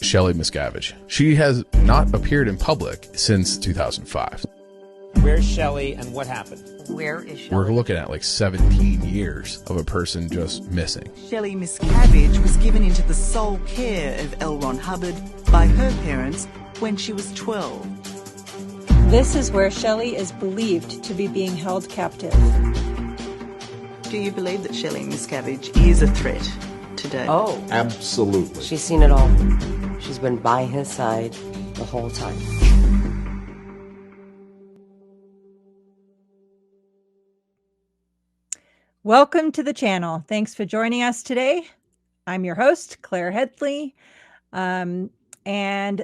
Shelly Miscavige. She has not appeared in public since 2005. Where's Shelly and what happened? Where is Shelly? We're looking at like 17 years of a person just missing. Shelly Miscavige was given into the sole care of L. Ron Hubbard by her parents when she was 12. This is where Shelly is believed to be being held captive. Do you believe that Shelly Miscavige is a threat today? Oh, Absolutely. she's seen it all. She's been by his side the whole time. Welcome to the channel. Thanks for joining us today. I'm your host, Claire Headley. And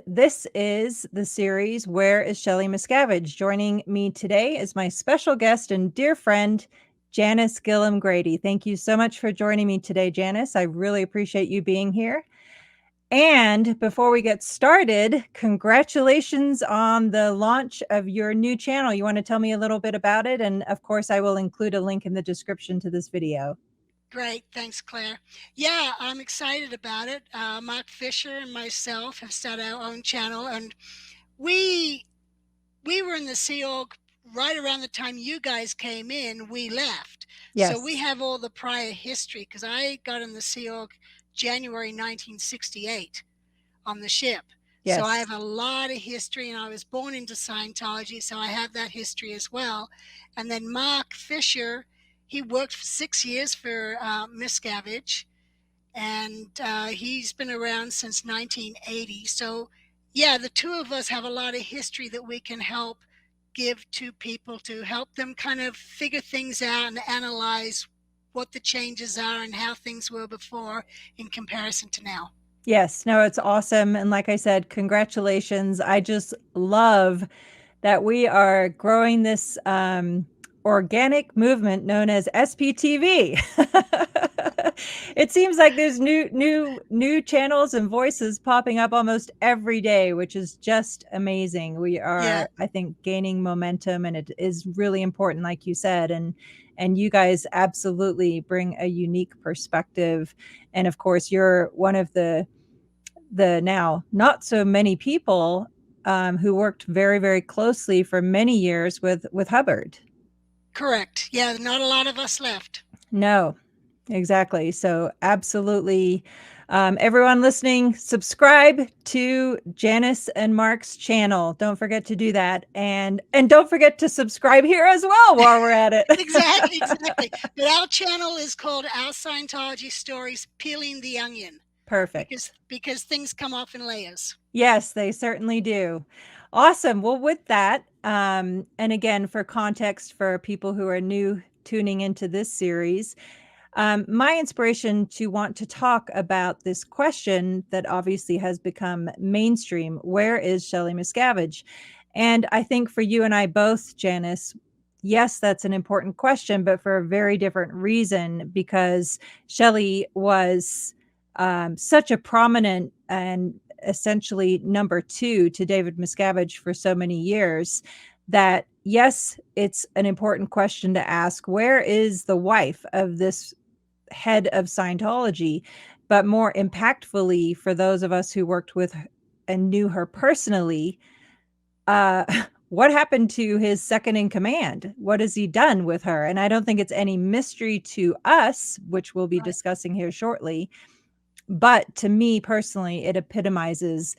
this is the series, Where is Shelly Miscavige? Joining me today is my special guest and dear friend, Janis Gilham Grady. Thank you so much for joining me today, Janis. I really appreciate you being here. And before we get started, congratulations on the launch of your new channel. You want to tell me a little bit about it? And of course, I will include a link in the description to this video. Great. Thanks, Claire. Yeah, I'm excited about it. Mark Fisher and myself have started our own channel, and we were in the Sea Org right around the time you guys came in. We left. Yes. So we have all the prior history, because I got in the Sea Org January 1968 on the ship. Yes. So I have a lot of history, and I was born into Scientology, so I have that history as well. And then Mark Fisher, he worked for 6 years for Miscavige, and he's been around since 1980. So yeah, the two of us have a lot of history that we can help give to people to help them kind of figure things out and analyze what the changes are and how things were before in comparison to now. Yes, no, it's awesome. And like I said, congratulations. I just love that we are growing this organic movement known as SPTV. It seems like there's new channels and voices popping up almost every day, which is just amazing. We are, I think, gaining momentum, and it is really important, like you said, and you guys absolutely bring a unique perspective. And of course, you're one of the now not so many people who worked very, very closely for many years with Hubbard. Correct. Yeah, not a lot of us left. No, exactly. So absolutely. Everyone listening, subscribe to Janis and Mark's channel. Don't forget to do that. And don't forget to subscribe here as well while we're at it. Exactly. But our channel is called Our Scientology Stories, Peeling the Onion. Perfect. Because things come off in layers. Yes, they certainly do. Awesome. Well, with that, and again, for context for people who are new tuning into this series, my inspiration to want to talk about this question that obviously has become mainstream, where is Shelly Miscavige? And I think for you and I both, Janis, yes, that's an important question, but for a very different reason, because Shelly was such a prominent and essentially number two to David Miscavige for so many years that, yes, it's an important question to ask. Where is the wife of this head of Scientology? But more impactfully, for those of us who worked with and knew her personally, what happened to his second in command? What has he done with her? And I don't think it's any mystery to us, which we'll be discussing here shortly. But to me personally, it epitomizes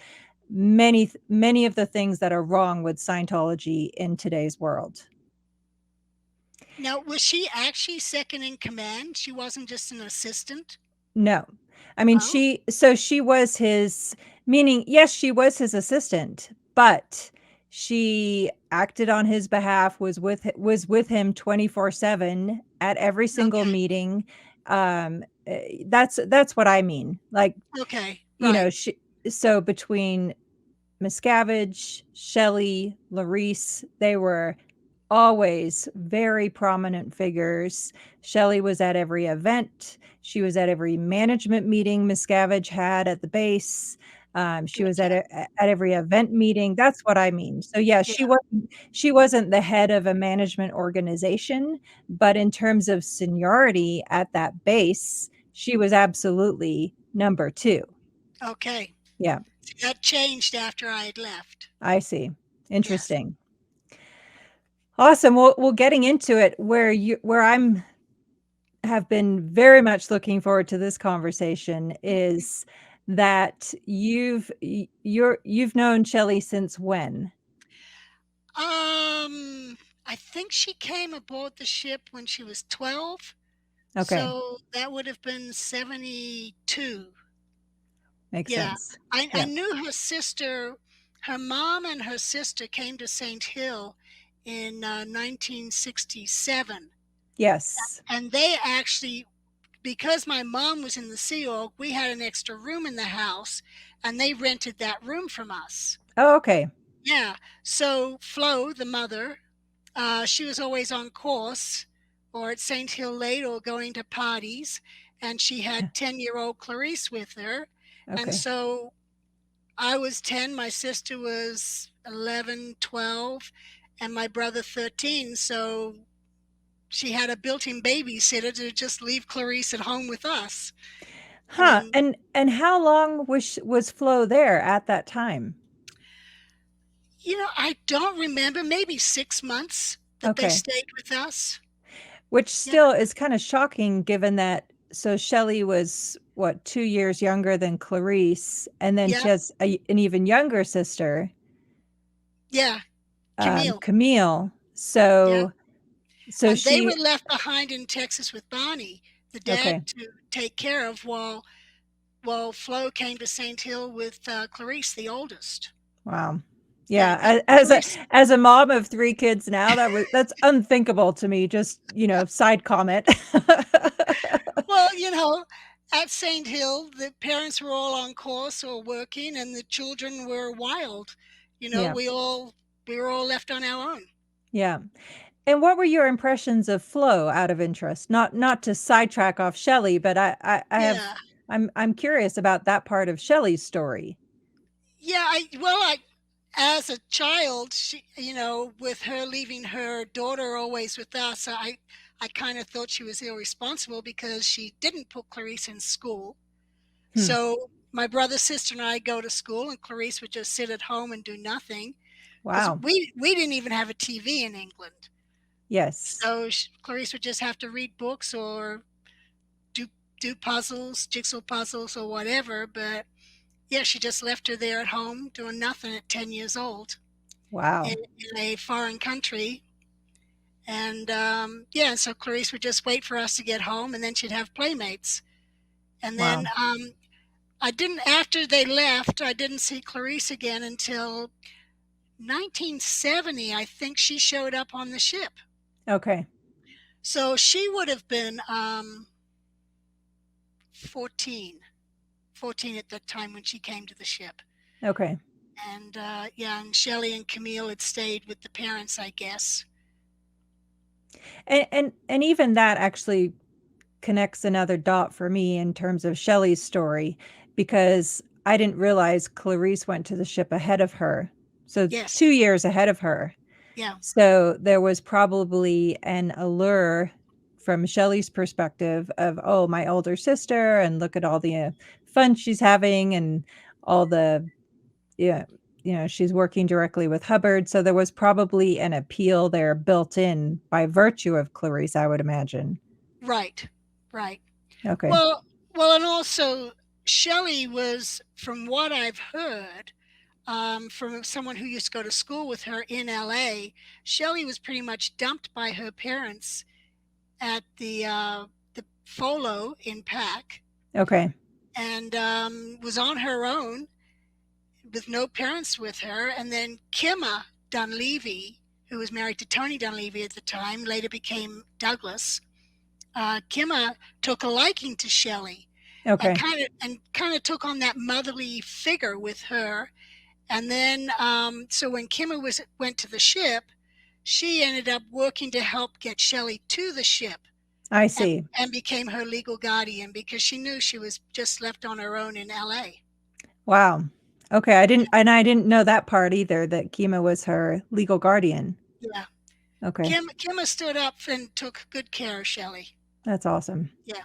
many of the things that are wrong with Scientology in today's world. Now, was she actually second in command? She wasn't just an assistant? No. I mean, she was his, meaning, yes, she was his assistant, but she acted on his behalf, was with him 24/7 at every single meeting. That's what I mean. Like, you know, so between Miscavige, Shelly, Larice, they were always very prominent figures. Shelly was at every event. She was at every management meeting Miscavige had at the base. She was at every event meeting. That's what I mean. So yeah, she wasn't the head of a management organization, but in terms of seniority at that base, she was absolutely number two. Okay. Yeah, That changed after I had left. I see. Yes. Interesting. Awesome. Well, getting into it, where I'm have been very much looking forward to this conversation is that you've known Shelly since when? I think she came aboard the ship when she was 12, Okay, so that would have been 72. makes Yeah, sense. I Yeah. knew her sister, her mom and her sister came to St. Hill in 1967. Yes. And they actually, because my mom was in the Sea Org, we had an extra room in the house, and they rented that room from us. Oh, okay. Yeah, so Flo, the mother, she was always on course or at St. Hill late or going to parties, and she had 10-year-old Clarice with her. And Okay. so I was 10, my sister was 11, 12, and my brother 13. So she had a built-in babysitter to just leave Clarice at home with us. Huh. And And how long was Flo there at that time? I don't remember, maybe 6 months that they Okay. stayed with us. Which Yeah, still is kind of shocking given that so Shelly was what, 2 years younger than Clarice, and then yeah, she has an even younger sister, yeah, Camille. Camille. Yeah. So And they she were left behind in Texas with Bonnie, the okay. dad, to take care of while Flo came to St. Hill with Clarice, the oldest. Wow. Yeah, Yeah, Clarice. as a mom of 3 kids now, that's unthinkable to me, just, side comment. Well, at St. Hill, the parents were all on course or working, and the children were wild. Yeah, We were all left on our own. yeah. And what were your impressions of Flo out of interest? Not to sidetrack off Shelley, but Yeah. I'm curious about that part of Shelley's story. Yeah, as a child, with her leaving her daughter always with us, I kind of thought she was irresponsible because she didn't put Clarice in school. Hmm. So my brother, sister, and I go to school, and Clarice would just sit at home and do nothing because Wow. we didn't even have a TV in England. Yes. So Clarice would just have to read books or do do puzzles, jigsaw puzzles, or whatever. But yeah, she just left her there at home doing nothing at 10 years old Wow. in a foreign country. And yeah, so Clarice would just wait for us to get home, and then she'd have playmates. And then Wow. after they left, I didn't see Clarice again until 1970. I think she showed up on the ship. Okay. So she would have been 14 at that time when she came to the ship. Okay. And yeah, and Shelly and Camille had stayed with the parents, I guess. And even that actually connects another dot for me in terms of Shelley's story, because I didn't realize Clarice went to the ship ahead of her. So Yes. 2 years ahead of her. Yeah. So there was probably an allure from Shelley's perspective of, oh, my older sister, and look at all the fun she's having and all the, yeah, she's working directly with Hubbard. So there was probably an appeal there built in by virtue of Clarice, I would imagine. Right. Right. Okay. Well, and also Shelley was, from what I've heard, from someone who used to go to school with her in LA, Shelley was pretty much dumped by her parents at the Folo in Pac, Okay. and was on her own with no parents with her. And then Kimma Dunleavy, who was married to Tony Dunleavy at the time, later became Douglas. Kimma took a liking to Shelley, Okay. and kind of took on that motherly figure with her. And then, so when Kimma went to the ship, she ended up working to help get Shelley to the ship. I see. And became her legal guardian because she knew she was just left on her own in LA. Wow. Okay, I didn't know that part either, that Kima was her legal guardian. Yeah. Okay. Kimma stood up and took good care of Shelley. That's awesome. Yeah.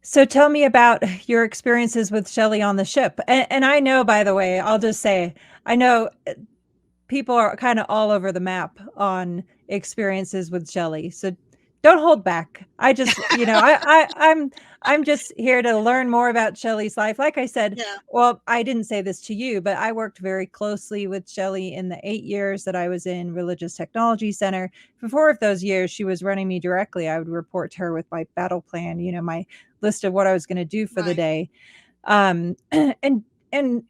So tell me about your experiences with Shelly on the ship. And I know, by the way, I'll just say, I know people are kind of all over the map on experiences with Shelly. So don't hold back. I just, I'm just here to learn more about Shelly's life. Like I said, Yeah, well, I didn't say this to you, but I worked very closely with Shelly in the 8 years that I was in Religious Technology Center. For 4 of those years, she was running me directly. I would report to her with my battle plan, my list of what I was going to do for the right. day. And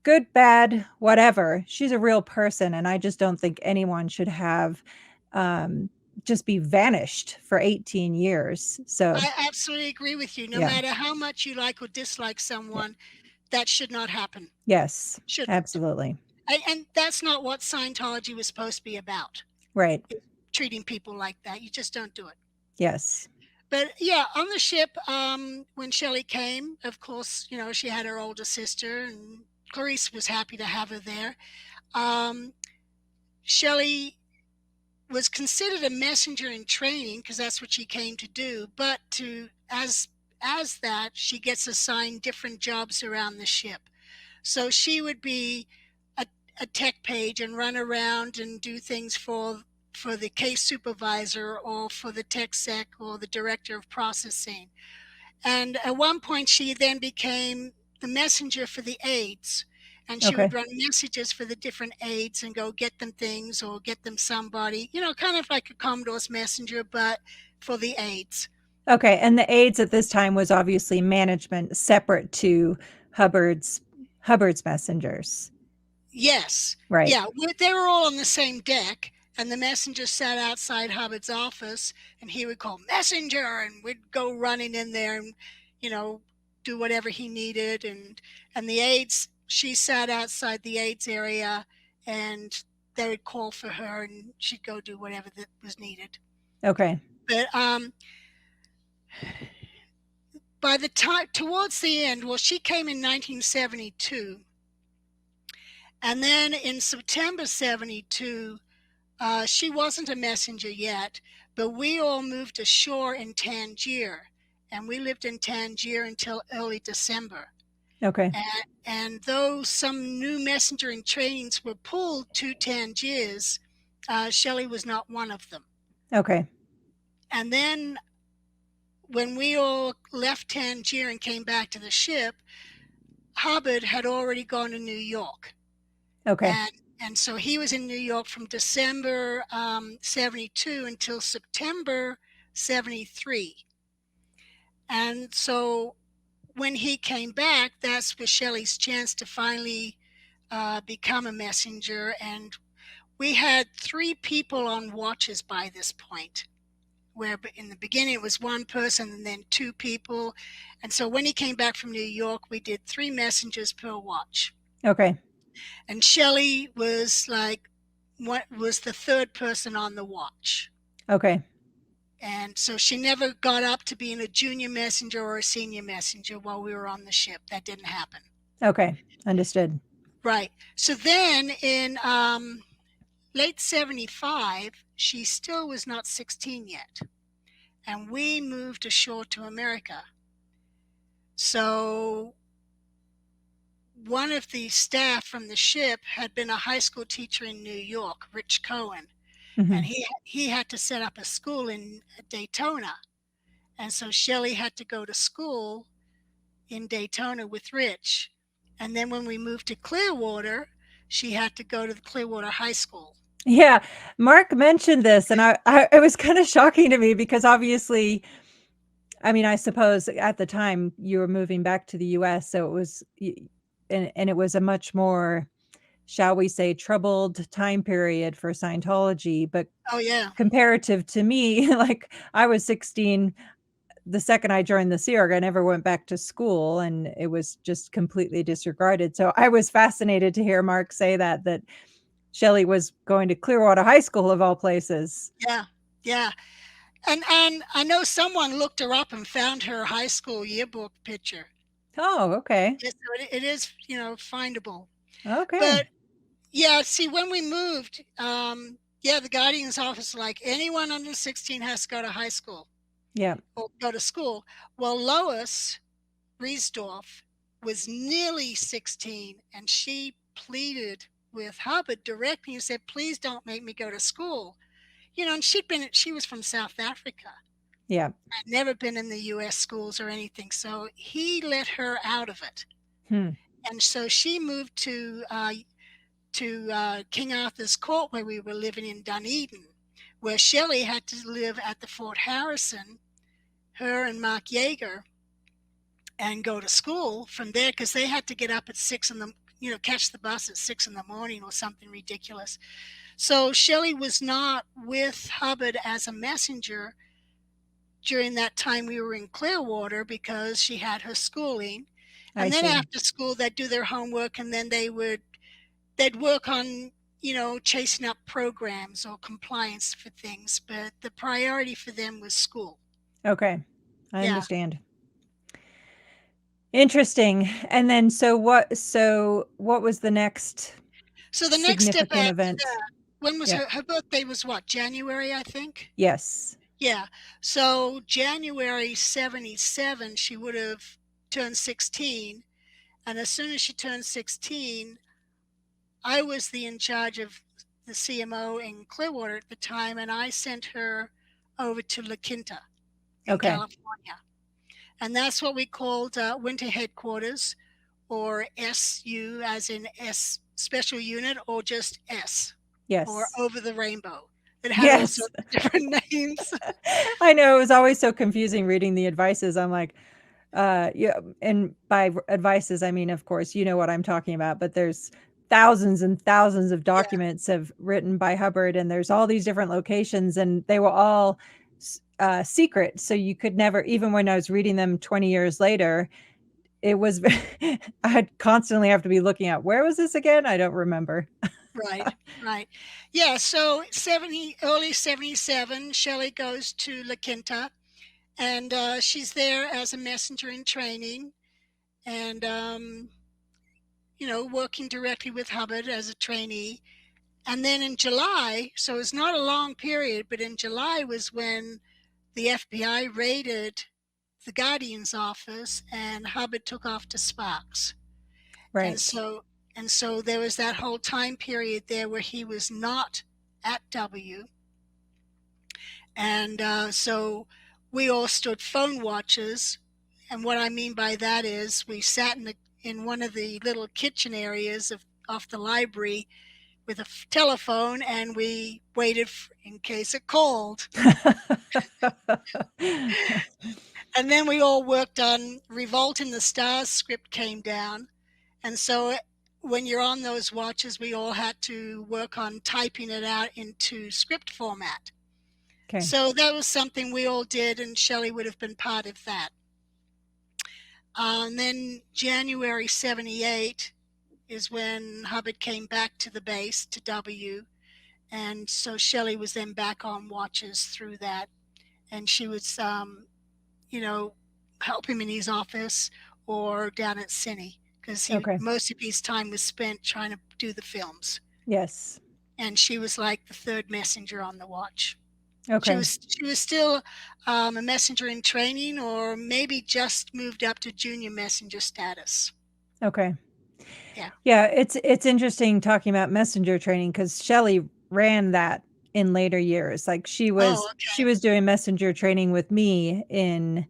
good, bad, whatever. She's a real person, and I just don't think anyone should have just be vanished for 18 years. So, I absolutely agree with you. No yeah. matter how much you like or dislike Yeah. someone, that should not happen. Yes. Shouldn't. Absolutely. And that's not what Scientology was supposed to be about, Right. treating people like that. You just don't do it. Yes. But yeah, on the ship, when Shelly came, of course, she had her older sister, and Clarice was happy to have her there. Shelly was considered a messenger in training because that's what she came to do. But as that, she gets assigned different jobs around the ship. So she would be a tech page and run around and do things for the case supervisor or for the tech sec or the director of processing. And at one point, she then became the messenger for the aides. And she Okay. would run messages for the different aides and go get them things or get them somebody, kind of like a Commodore's messenger, but for the aides. Okay. And the aides at this time was obviously management separate to Hubbard's messengers. Yes. Right. Yeah. They were all on the same deck, and the messenger sat outside Hubbard's office, and he would call messenger, and we'd go running in there and, do whatever he needed. And the aides, she sat outside the aides area, and they would call for her, and she'd go do whatever that was needed. Okay. But by the time, towards the end, well, she came in 1972. And then in September 72, she wasn't a messenger yet, but we all moved ashore in Tangier. And we lived in Tangier until early December. Okay. And though some new messengering trainings were pulled to Tangiers, Shelly was not one of them. Okay. And then when we all left Tangier and came back to the ship, Hubbard had already gone to New York. Okay. And so he was in New York from December 72 until September 73. And so when he came back, that's was Shelly's chance to finally become a messenger. And we had 3 people on watches by this point, where in the beginning it was one person and then 2 people. And so when he came back from New York, we did 3 messengers per watch. Okay. And Shelly was the 3rd person on the watch. Okay. And so she never got up to being a junior messenger or a senior messenger while we were on the ship. That didn't happen. Okay. Understood. Right. So then in late 75, she still was not 16 yet. And we moved ashore to America. So one of the staff from the ship had been a high school teacher in New York, Rich Cohen. Mhm. And he had to set up a school in Daytona. And so Shelly had to go to school in Daytona with Rich. And then when we moved to Clearwater, she had to go to the Clearwater High School. Yeah, Mark mentioned this, and it was kind of shocking to me because obviously, I mean, I suppose at the time you were moving back to the US, so it was, and it was a much more, shall we say, troubled time period for Scientology. But Oh, yeah. comparative to me, like I was 16 the second I joined the Sea Org. I never went back to school, and it was just completely disregarded. So I was fascinated to hear Mark say that Shelly was going to Clearwater High School of all places. Yeah, yeah. And I know someone looked her up and found her high school yearbook picture. Oh, okay. Yeah, so it is, findable. Okay. But yeah, see, when we moved, the guardian's office was like, anyone under 16 has to go to high school. Yeah. or go to school. Well, Lois Riesdorf was nearly 16, and she pleaded with Hubbard directly and said, please don't make me go to school. And she was from South Africa. Yeah. I'd never been in the U.S. schools or anything, so he let her out of it. And so she moved to King Arthur's Court, where we were living in Dunedin, where Shelley had to live at the Fort Harrison, her and Mark Yeager, and go to school from there, because they had to get up at 6 in the, catch the bus at 6 in the morning or something ridiculous. So Shelley was not with Hubbard as a messenger during that time we were in Clearwater, because she had her schooling. And then after school, they'd do their homework, and then they'd work on, chasing up programs or compliance for things. But the priority for them was school. Okay. I understand. Interesting. And then, so what was the next significant event? When was her birthday was what? January, I think? Yes. Yeah. So January 77, she would have turned 16. And as soon as she turned 16, I was in charge of the CMO in Clearwater at the time, and I sent her over to La Quinta in California. And that's what we called Winter Headquarters, or SU, as in S Special Unit, or just S. Yes. Or Over the Rainbow. It had all sorts of different names. I know, it was always so confusing reading the advices. I'm like, and by advices, I mean, of course, you know what I'm talking about, but there's thousands and thousands of documents written by Hubbard, and there's all these different locations, and they were all secret. So you could never, even when I was reading them 20 years later, it was, I'd constantly have to be looking at, where was this again? I don't remember. Right. Yeah, so early 77, Shelley goes to La Quinta, and she's there as a messenger in training, and, working directly with Hubbard as a trainee. And then in July, so it's not a long period, but in July was when the FBI raided the Guardian's office, and Hubbard took off to Sparks. Right. And so there was that whole time period there where he was not at W. And so we all stood phone watches. And what I mean by that is we sat in one of the little kitchen areas off the library with a telephone, and we waited in case it called. And then we all worked on Revolt in the Stars. Script came down. And so when you're on those watches, we all had to work on typing it out into script format. Okay. So that was something we all did, and Shelley would have been part of that. And then January 78 is when Hubbard came back to the base, to W. And so Shelley was then back on watches through that. And she was, help him in his office or down at Cine, because most of his time was spent trying to do the films. Yes. And she was like the third messenger on the watch. Okay. She was still a messenger in training, or maybe just moved up to junior messenger status. Okay. Yeah. Yeah, it's interesting talking about messenger training, because Shelley ran that in later years. Like she was doing messenger training with me in,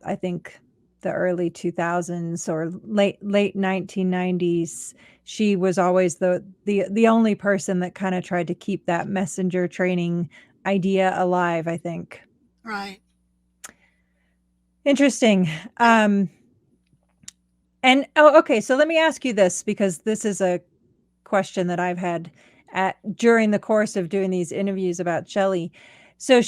I think, the early 2000s or late 1990s. She was always the only person that kind of tried to keep that messenger training idea alive, I think. Right. Interesting. Okay, so let me ask you this, because this is a question that I've had during the course of doing these interviews about Shelley. So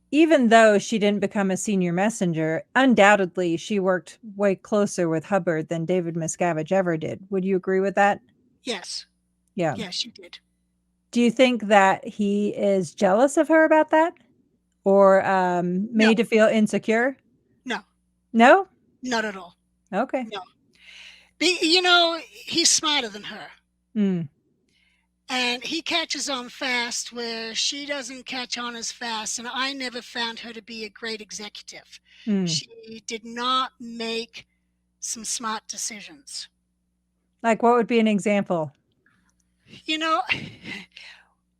even though she didn't become a senior messenger, undoubtedly she worked way closer with Hubbard than David Miscavige ever did. Would you agree with that? Yes. Yeah. Yes, she did. Do you think that he is jealous of her about that, or made to feel insecure? No. No? Not at all. Okay. No. He's smarter than her. And he catches on fast where she doesn't catch on as fast. And I never found her to be a great executive. She did not make some smart decisions. Like, what would be an example? You know,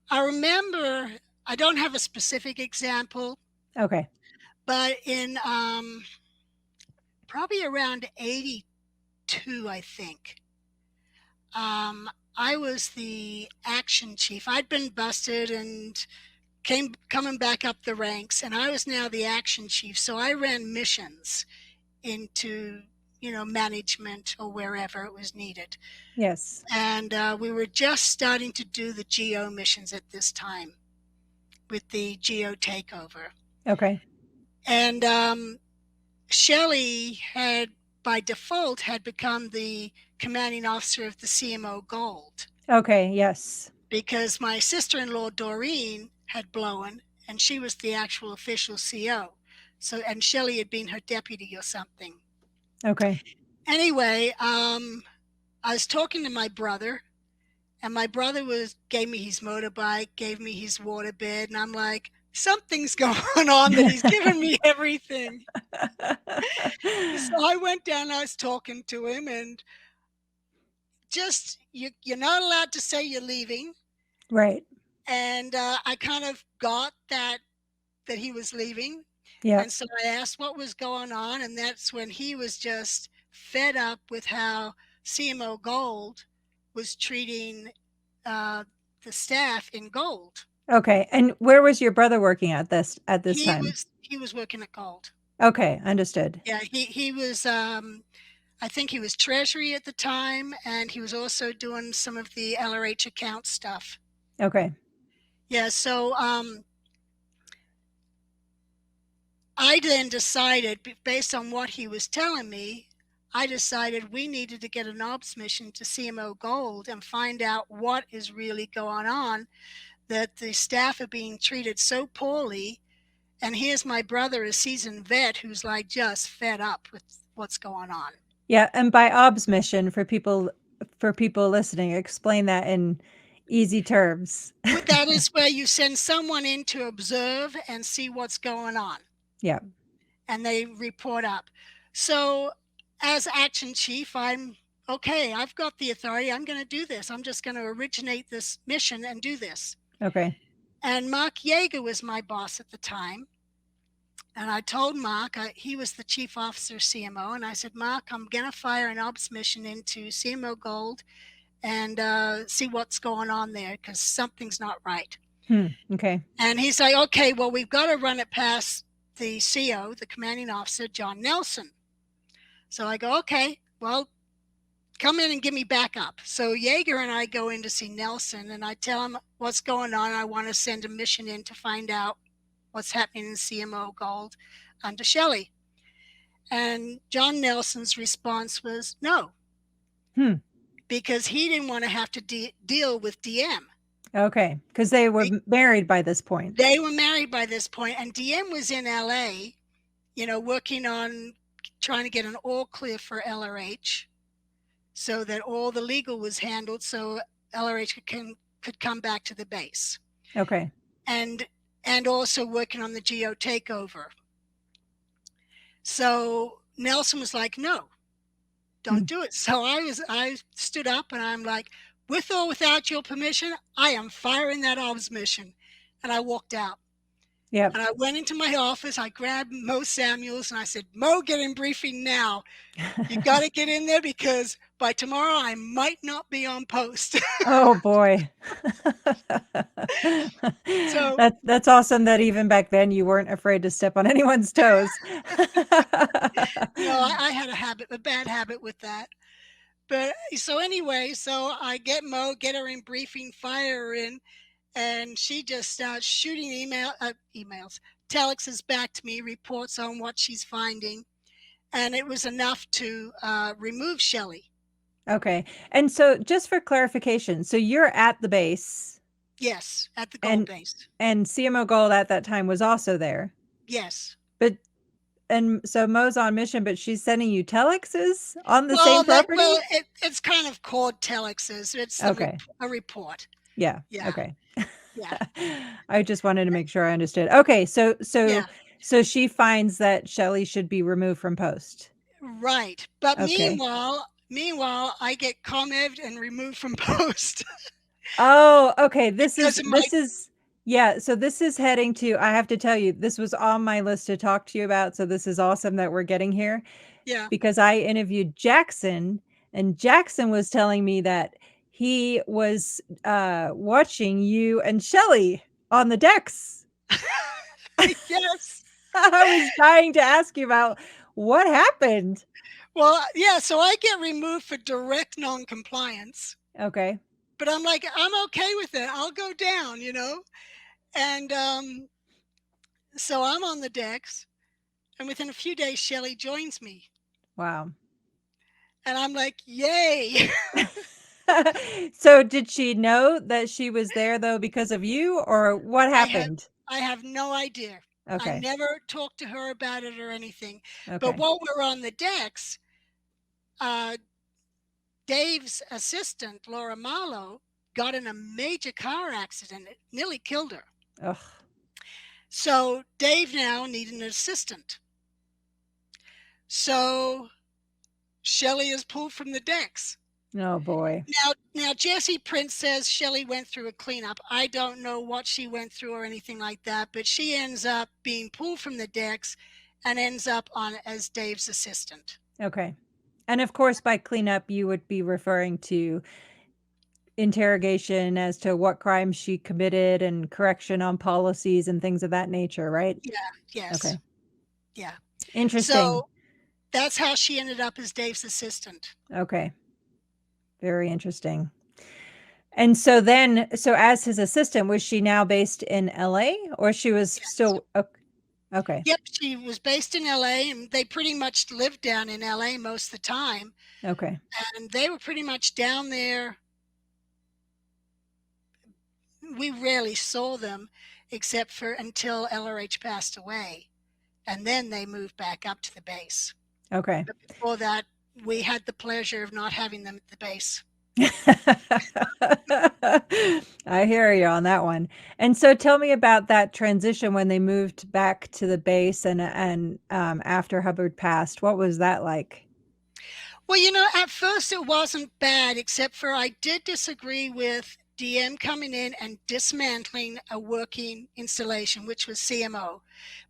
I remember, I don't have a specific example, Okay. but in probably around 82, I think, I was the action chief. I'd been busted and coming back up the ranks, and I was now the action chief. So I ran missions into, management or wherever it was needed. Yes. And we were just starting to do the geo missions at this time with the geo takeover. Okay. And Shelly had, by default, had become the commanding officer of the CMO Gold. Okay, yes. Because my sister-in-law, Doreen, had blown, and she was the actual official CO. So, and Shelly had been her deputy or something. Okay. Anyway, I was talking to my brother, and my brother gave me his motorbike, gave me his waterbed, and I'm like, something's going on that he's giving me everything. So I went down, I was talking to him, and just, you're not allowed to say you're leaving. Right. And I kind of got that he was leaving. Yeah. And so I asked what was going on, and that's when he was just fed up with how CMO Gold was treating the staff in Gold. Okay. And where was your brother working at this time? He was working at Gold. Okay, understood. Yeah, he was I think he was treasury at the time, and he was also doing some of the LRH account stuff. Okay. Yeah, so I then decided, based on what he was telling me, I decided we needed to get an ops mission to CMO Gold and find out what is really going on, that the staff are being treated so poorly. And here's my brother, a seasoned vet, who's like just fed up with what's going on. Yeah, and by ops mission, for people listening, explain that in easy terms. That is where you send someone in to observe and see what's going on. Yeah. And they report up. So as action chief, I'm okay, I've got the authority. I'm going to do this. I'm just going to originate this mission and do this. Okay. And Mark Yeager was my boss at the time. And I told Mark, he was the chief officer CMO, and I said, Mark, I'm going to fire an ops mission into CMO Gold and see what's going on there, because something's not right. Okay. And he's like, okay, well, we've got to run it past the CO, the commanding officer, John Nelson. So I go, okay, well, come in and give me backup. So Yeager and I go in to see Nelson, and I tell him what's going on. I want to send a mission in to find out what's happening in CMO Gold under Shelly. And John Nelson's response was no, because he didn't want to have to deal with DM. Okay, because they were married by this point. They were married by this point, and DM was in LA, working on trying to get an all clear for LRH so that all the legal was handled so LRH could come back to the base. Okay. And also working on the geo takeover. So Nelson was like, no, don't do it. So I stood up and I'm like, with or without your permission, I am firing that ops mission. And I walked out. Yeah. And I went into my office, I grabbed Mo Samuels and I said, Mo, get in briefing now. You got to get in there because by tomorrow I might not be on post. Oh boy. So that's awesome that even back then you weren't afraid to step on anyone's toes. I had a bad habit with that. But so anyway, so I get Mo, get her in briefing, fire her in, and she just starts shooting emails, telexes back to me, reports on what she's finding. And it was enough to remove Shelly. Okay. And so just for clarification, so you're at the base. Yes, at the Gold base. And CMO Gold at that time was also there. Yes. And so Mo's on mission, but she's sending you telexes on the same property? It's kind of called telexes. It's a report. Yeah. Yeah. Okay. Yeah. I just wanted to make sure I understood. Okay. So Yeah. she finds that Shelly should be removed from post. Right. But Okay. meanwhile, I get commented and removed from post Oh, okay. This because is of my yeah, so this is heading to, I have to tell you, this was on my list to talk to you about, so this is awesome that we're getting here yeah. because I interviewed Jackson, and Jackson was telling me that he was watching you and Shelly on the decks. Yes. I was dying to ask you about what happened. Well, yeah, so I get removed for direct non-compliance. Okay. But I'm like, I'm okay with it. I'll go down, And so I'm on the decks, and within a few days, Shelly joins me. Wow. And I'm like, yay. So did she know that she was there though because of you, or what happened? I have no idea. I Okay. never talked to her about it or anything. But Okay. while we're on the decks, Dave's assistant, Laura Marlowe, got in a major car accident. It nearly killed her. Ugh. So Dave now needed an assistant. So Shelly is pulled from the decks. Oh boy. Now Jesse Prince says Shelly went through a cleanup. I don't know what she went through or anything like that, but she ends up being pulled from the decks and ends up on as Dave's assistant. Okay. And of course, by cleanup, you would be referring to interrogation as to what crimes she committed and correction on policies and things of that nature, right? Yeah, yes. Okay. Yeah. Interesting. So that's how she ended up as Dave's assistant. Okay. Very interesting. And so then, so as his assistant, was she now based in LA, or she was Yes. still okay? Yep, she was based in LA, and they pretty much lived down in LA most of the time. Okay. And they were pretty much down there. We rarely saw them except for until LRH passed away. And then they moved back up to the base. Okay. But before that, we had the pleasure of not having them at the base. I hear you on that one. And so tell me about that transition when they moved back to the base and after Hubbard passed. What was that like? Well, at first it wasn't bad, except for I did disagree with DM coming in and dismantling a working installation, which was CMO.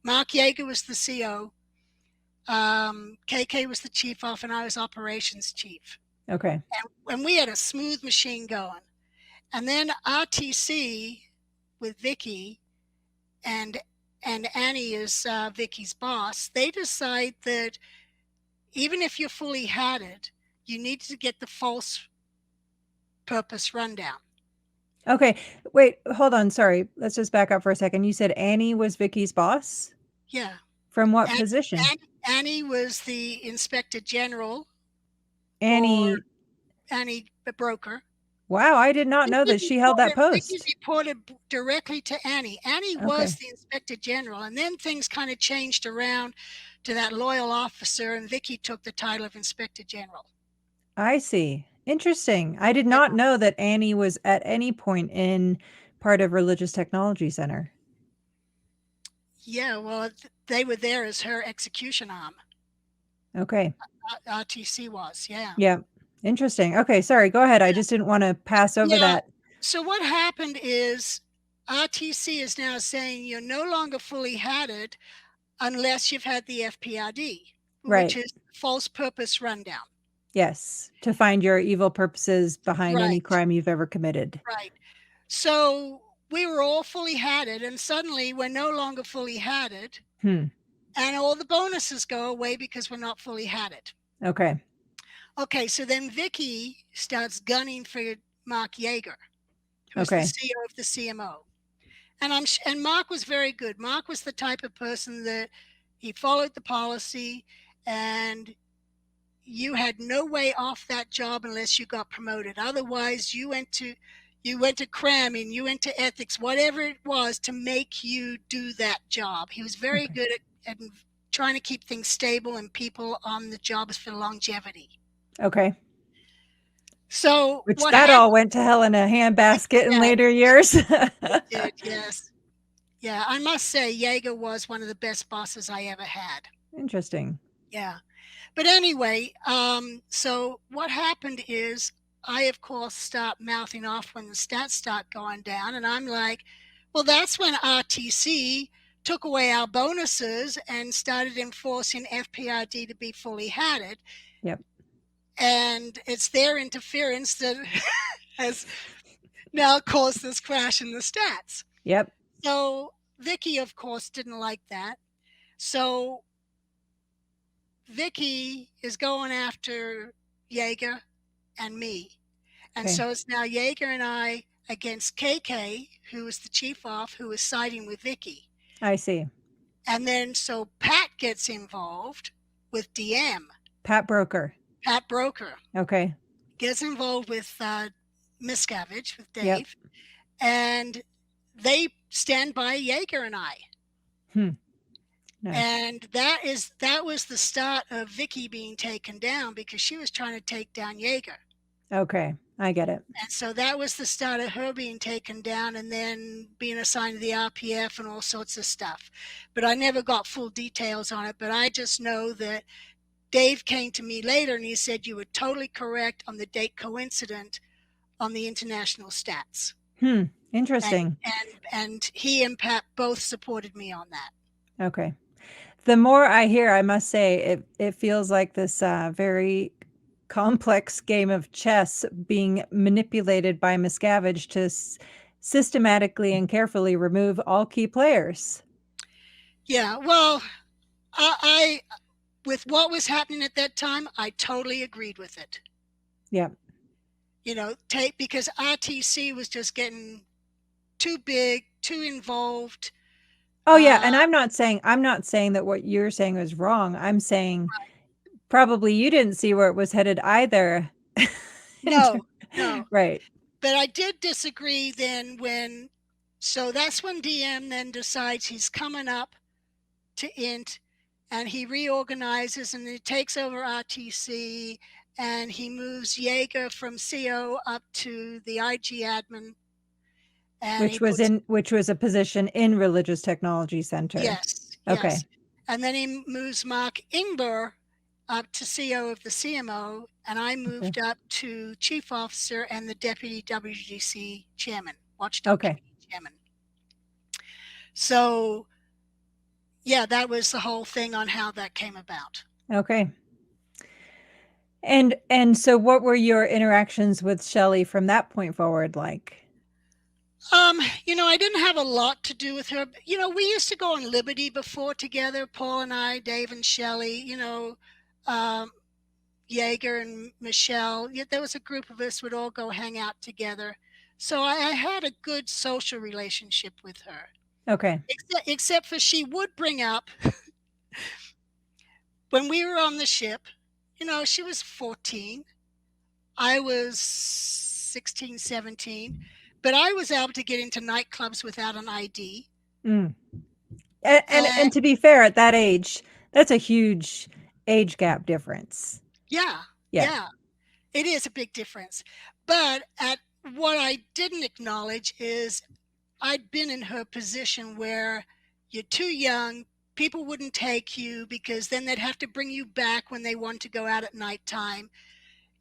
Mark Yeager was the CO. KK was the chief off, and I was operations chief. Okay. And we had a smooth machine going. And then RTC with Vicky and Annie is Vicky's boss, they decide that even if you're fully hatted, you need to get the false purpose rundown. Okay. Wait, hold on. Sorry. Let's just back up for a second. You said Annie was Vicky's boss? Yeah. From what position? Annie was the inspector general. Annie the broker. Wow, I did not know that she held that post. Vicky reported directly to Annie. Annie was the inspector general, and then things kind of changed around to that loyal officer, and Vicky took the title of inspector general. I see. Interesting. I did not know that Annie was at any point in part of Religious Technology Center. Yeah, well, they were there as her execution arm. Okay. RTC was, yeah. Yeah. Interesting. Okay, sorry. Go ahead. I just didn't want to pass over that. So what happened is RTC is now saying you're no longer fully hatted unless you've had the FPRD, which is false purpose rundown. Yes, to find your evil purposes behind any crime you've ever committed. Right. So we were all fully hatted, and suddenly we're no longer fully hatted, and all the bonuses go away because we're not fully hatted. Okay. Okay, so then Vicky starts gunning for Mark Yeager, who's the CEO of the CMO. And Mark was very good. Mark was the type of person that he followed the policy, and you had no way off that job unless you got promoted. Otherwise, you went to cramming, you went to ethics, whatever it was to make you do that job. He was very good at trying to keep things stable and people on the jobs for longevity. Okay. So Which what that happened? all went to hell in a handbasket in Yeah, later years. it did. Yes. Yeah, I must say, Jaeger was one of the best bosses I ever had. Interesting. Yeah. But anyway, so what happened is I, of course, start mouthing off when the stats start going down. And I'm like, well, that's when RTC took away our bonuses and started enforcing FPRD to be fully hatted. Yep. And it's their interference that has now caused this crash in the stats. Yep. So Vicky, of course, didn't like that. So Vicky is going after Jaeger and me. And Okay. so it's now Jaeger and I against KK, who is the chief off, who is siding with Vicky. I see. And then so Pat gets involved with DM. Pat Broker. Pat Broker Okay. gets involved with Miscavige, with Dave. Yep. And they stand by Jaeger and I. Nice. And that was the start of Vicky being taken down because she was trying to take down Jaeger. Okay. I get it. And so that was the start of her being taken down and then being assigned to the RPF and all sorts of stuff. But I never got full details on it. But I just know that Dave came to me later and he said, you were totally correct on the date coincident on the international stats. Interesting. And he and Pat both supported me on that. Okay. The more I hear, I must say, it feels like this very complex game of chess being manipulated by Miscavige to systematically and carefully remove all key players. Yeah, well, I with what was happening at that time, I totally agreed with it. Yeah. You know, because RTC was just getting too big, too involved. Oh yeah, and I'm not saying that what you're saying was wrong. I'm saying probably you didn't see where it was headed either. No. Right. But I did disagree then so that's when DM then decides he's coming up to INT and he reorganizes and he takes over RTC and he moves Jaeger from CO up to the IG admin. And which was a position in Religious Technology Center. Yes. Okay. Yes. And then he moves Mark Ingber up to CO of the CMO, and I moved up to Chief Officer and the Deputy WGC Chairman, Watchdog Chairman. So, yeah, that was the whole thing on how that came about. Okay. And so what were your interactions with Shelly from that point forward like? You know, I didn't have a lot to do with her. You know, we used to go on Liberty before together, Paul and I, Dave and Shelly, you know, Jaeger and Michelle. There was a group of us would all go hang out together. So I had a good social relationship with her. Okay. Except for she would bring up when we were on the ship, you know, she was 14. I was 16, 17. But I was able to get into nightclubs without an ID. And to be fair, at that age, that's a huge age gap difference. Yeah. It is a big difference. But what I didn't acknowledge is I'd been in her position where you're too young, people wouldn't take you because then they'd have to bring you back when they want to go out at nighttime.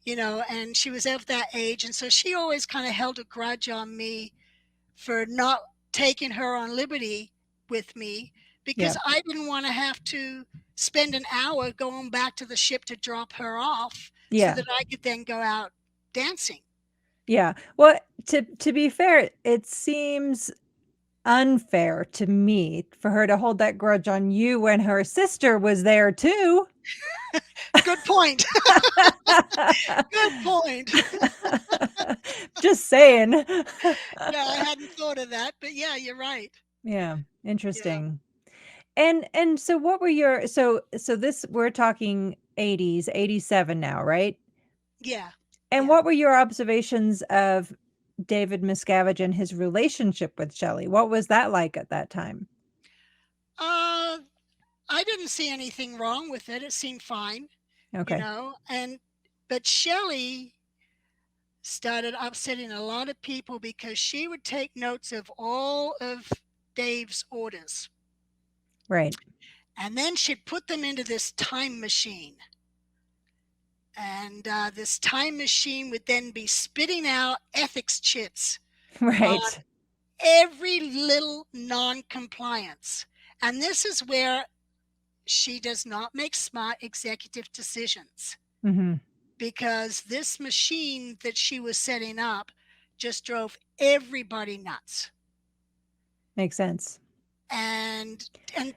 You know, and she was of that age. And so she always kind of held a grudge on me for not taking her on Liberty with me because I didn't want to have to spend an hour going back to the ship to drop her off so that I could then go out dancing. Yeah. Well, to be fair, it seems unfair to me for her to hold that grudge on you when her sister was there too. Good point. Good point. Just saying. Yeah, I hadn't thought of that, but yeah, you're right. Yeah, interesting. Yeah. And so what were your so this we're talking 80s, 87 now, right? Yeah. And what were your observations of David Miscavige and his relationship with Shelly? What was that like at that time? I didn't see anything wrong with it. It seemed fine. Okay. You know, but Shelly, started upsetting a lot of people because she would take notes of all of Dave's orders. Right. And then she'd put them into this time machine. And this time machine would then be spitting out ethics chits on Right. every little non-compliance. And this is where she does not make smart executive decisions, Mm-hmm. because this machine that she was setting up just drove everybody nuts. Makes sense. And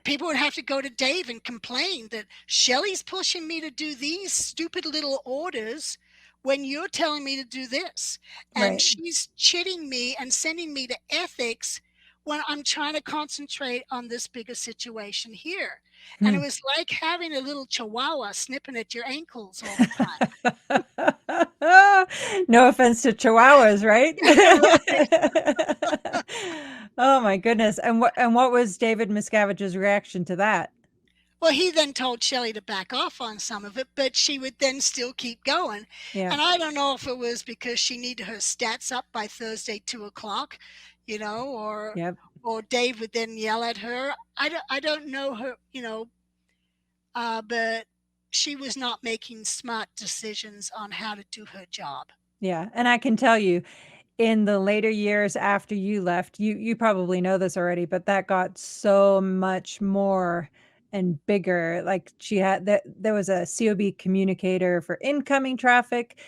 people would have to go to Dave and complain that Shelly's pushing me to do these stupid little orders when you're telling me to do this. And Right. she's chitting me and sending me to ethics when I'm trying to concentrate on this bigger situation here. And it was like having a little chihuahua snipping at your ankles all the time. No offense to chihuahuas, right? Right. Oh my goodness. And what was David Miscavige's reaction to that? Well, he then told Shelly to back off on some of it, but she would then still keep going. Yeah. And I don't know if it was because she needed her stats up by Thursday, 2:00, or Yep. or Dave would then yell at her. I don't know her, but she was not making smart decisions on how to do her job. Yeah. And I can tell you, in the later years after you left, you probably know this already, but that got so much more and bigger. Like there was a COB communicator for incoming traffic,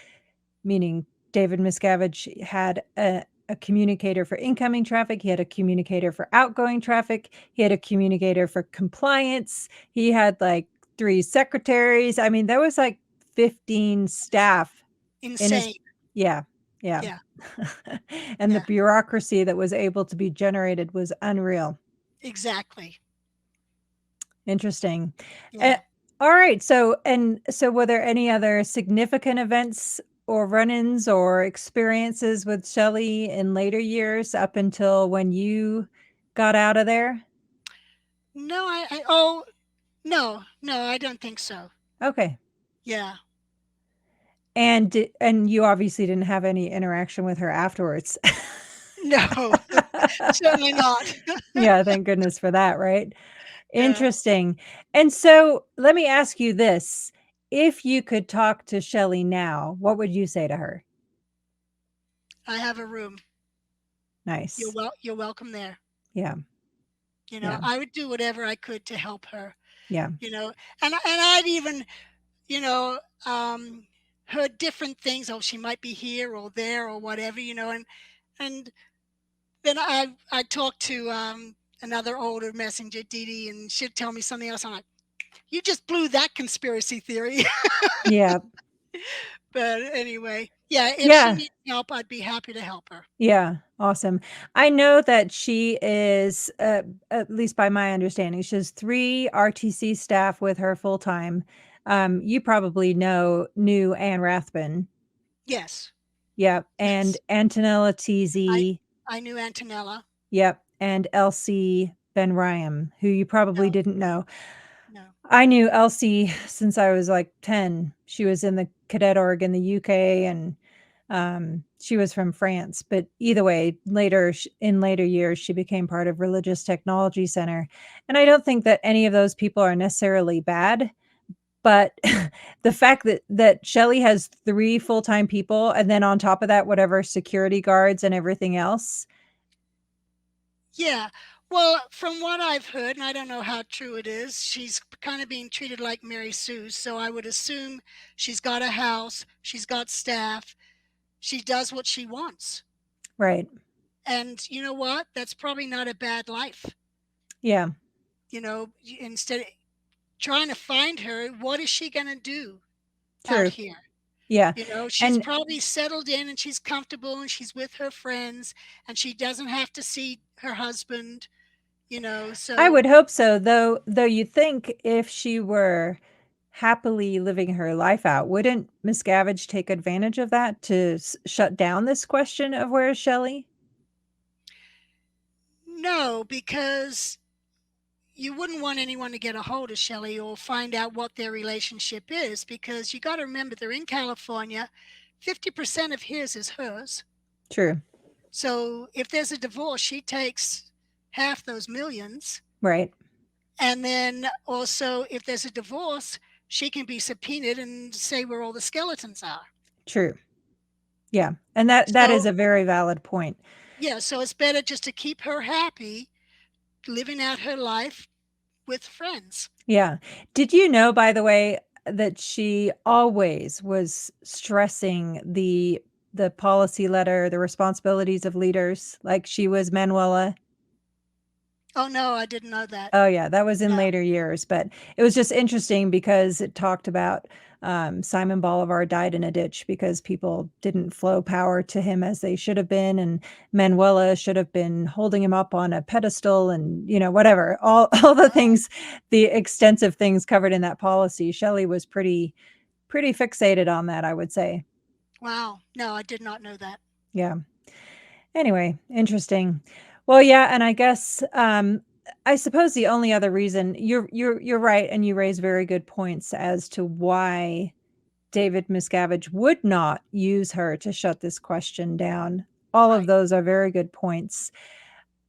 meaning David Miscavige had a communicator for incoming traffic. He had a communicator for outgoing traffic. He had a communicator for compliance. He had like 3 secretaries. I mean, there was like 15 staff in his. Insane. Yeah. Yeah. And the Yeah. bureaucracy that was able to be generated was unreal. Exactly. Interesting. Yeah. All right. So were there any other significant events or run-ins or experiences with Shelly in later years up until when you got out of there? No, no, I don't think so. Okay. Yeah. And you obviously didn't have any interaction with her afterwards. No, certainly not. Yeah, thank goodness for that, right? Yeah. Interesting. And so let me ask you this. If you could talk to Shelly now, what would you say to her? I have a room. Nice. You're welcome there. Yeah. Yeah. I would do whatever I could to help her. Yeah. And I'd even, heard different things. Oh, she might be here or there or whatever, and then I talked to another older messenger, Dee Dee, and she'd tell me something else. I'm like, you just blew that conspiracy theory. Yeah. But anyway, yeah, if Yeah. she needs help, I'd be happy to help her. Yeah. Awesome. I know that she is, at least by my understanding, she has 3 RTC staff with her full time. You probably knew Ann Rathbun. Yes. Yep. And Yes. Antonella TZ. I knew Antonella. Yep. And Elsie Ben Ryan, who you probably No. didn't know. No. I knew Elsie since I was like 10. She was in the cadet org in the UK, and she was from France. But either way, in later years, she became part of Religious Technology Center. And I don't think that any of those people are necessarily bad. But the fact that Shelly has 3 full-time people, and then on top of that, whatever security guards and everything else. Yeah. Well, from what I've heard, and I don't know how true it is, she's kind of being treated like Mary Sue. So I would assume she's got a house, she's got staff, she does what she wants. Right. And you know what? That's probably not a bad life. Yeah. Instead of trying to find her, what is she going to do True. out here? Yeah. She's probably settled in and she's comfortable and she's with her friends and she doesn't have to see her husband, so. I would hope so, though you think if she were happily living her life out, wouldn't Miscavige take advantage of that to shut down this question of where is Shelly? No, because you wouldn't want anyone to get a hold of Shelly or find out what their relationship is, because you got to remember they're in California. 50% of his is hers. True. So if there's a divorce, she takes half those millions. Right. And then also, if there's a divorce, she can be subpoenaed and say where all the skeletons are. True. Yeah. And that is a very valid point. Yeah. So it's better just to keep her happy, living out her life with friends. Yeah. Did you know, by the way, that she always was stressing the policy letter, the responsibilities of leaders, like she was Manuela? Oh, no, I didn't know that. Oh, yeah, that was in No. later years, but it was just interesting because it talked about Simon Bolivar died in a ditch because people didn't flow power to him as they should have been, and Manuela should have been holding him up on a pedestal, and whatever, all the things, the extensive things covered in that policy. Shelly was pretty fixated on that, I would say. Wow. No, I did not know that. Yeah. Anyway, interesting. Well, yeah, and I guess I suppose the only other reason you're right, and you raise very good points as to why David Miscavige would not use her to shut this question down. All of those are very good points.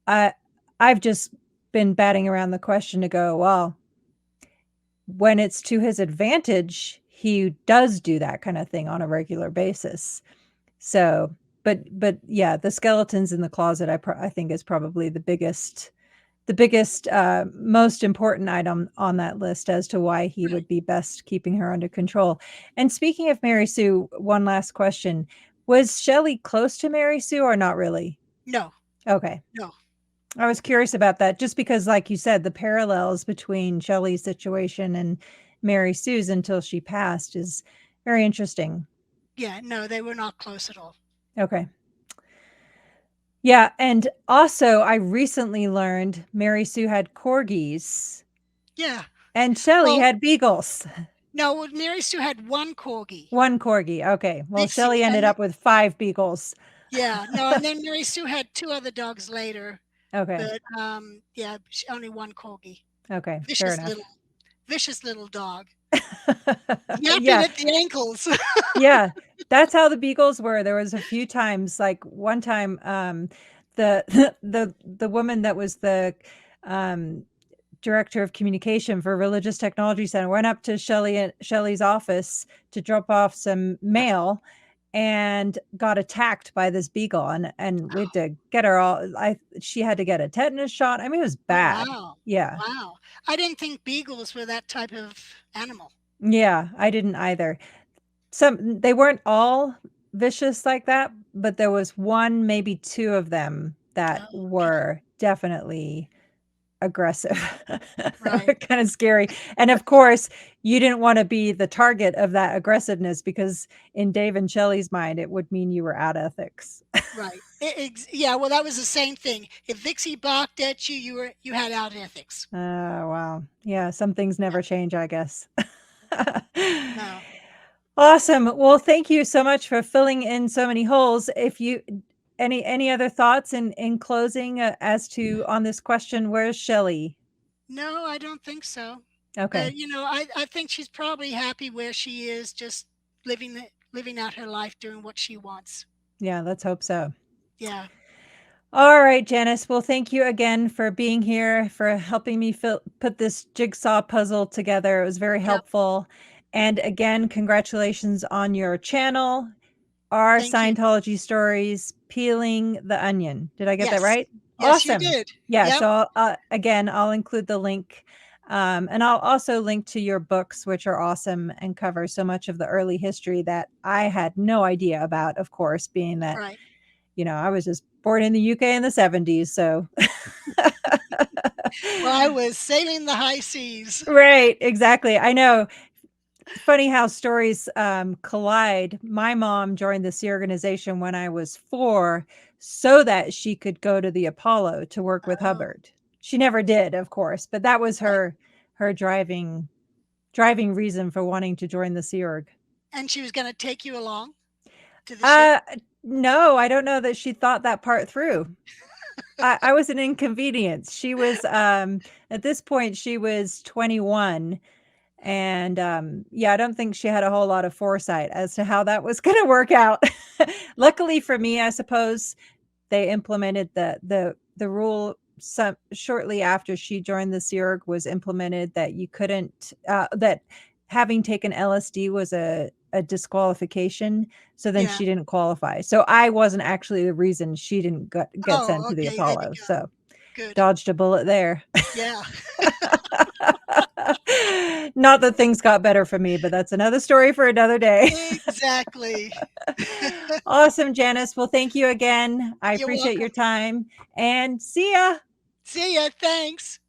I've just been batting around the question to go, well, when it's to his advantage, he does do that kind of thing on a regular basis. So, but yeah, the skeletons in the closet, I think, is probably the biggest, most important item on that list as to why he would be best keeping her under control. And speaking of Mary Sue, one last question: was Shelly close to Mary Sue or not really? No. Okay. No. I was curious about that, just because, like you said, the parallels between Shelly's situation and Mary Sue's until she passed is very interesting. Yeah, no, they were not close at all. Okay. Yeah, and also I recently learned Mary Sue had corgis. Yeah. And Shelly had beagles. No, Mary Sue had one corgi. One corgi. Okay. Well, Dixie, Shelly ended up with 5 beagles. Yeah. No, and then Mary Sue had 2 other dogs later. Okay. But yeah, only one corgi. Okay. Fair enough. Vicious little dog. Yeah. At the ankles. Yeah, that's how the beagles were. There was a few times, like one time, the woman that was the director of communication for Religious Technology Center went up to Shelly's office to drop off some mail and got attacked by this beagle, and we had to get her she had to get a tetanus shot. I mean, it was bad. Wow. Yeah. Wow. I didn't think beagles were that type of animal. Yeah, I didn't either. They weren't all vicious like that, but there was one, maybe 2 of them that were definitely aggressive. Right. Kind of scary. And of course, you didn't want to be the target of that aggressiveness, because in Dave and Shelly's mind, it would mean you were out ethics. Right. Yeah, well, that was the same thing. If Vixie barked at you, you had out ethics. Oh, wow. Yeah, some things never change, I guess. No. Awesome. Well, thank you so much for filling in so many holes. If you any other thoughts in closing as to on this question, where's Shelly? No, I don't think so. Okay. I think she's probably happy where she is, just living out her life, doing what she wants. Yeah, let's hope so. Yeah. All right, Janis. Well, thank you again for being here, for helping me put this jigsaw puzzle together. It was very helpful. And again, congratulations on your channel, Our Scientology Stories, Peeling the Onion. Did I get that right? Yes, Awesome. you did. Yeah. Yep. So again, I'll include the link. And I'll also link to your books, which are awesome and cover so much of the early history that I had no idea about, of course, being that, I was just born in the UK in the 70s. So well, I was sailing the high seas. Right. Exactly. I know. Funny how stories collide. My mom joined the Sea Organization when I was 4 so that she could go to the Apollo to work with Hubbard. She never did, of course, but that was her driving reason for wanting to join the Sea Org. And she was going to take you along to the ship? No, I don't know that she thought that part through. I was an inconvenience. She was at this point she was 21. And yeah, I don't think she had a whole lot of foresight as to how that was going to work out. Luckily for me, I suppose they implemented the rule shortly after she joined the Sea Org was implemented that you couldn't that having taken LSD was a disqualification. So then Yeah. she didn't qualify. So I wasn't actually the reason she didn't get sent to the Okay, there you Apollo. go. So Good. dodged a bullet there. Yeah. Not that things got better for me, but that's another story for another day. Exactly. Awesome, Janis. Well, thank you again. I You're appreciate your welcome. time, and see ya. See ya. Thanks.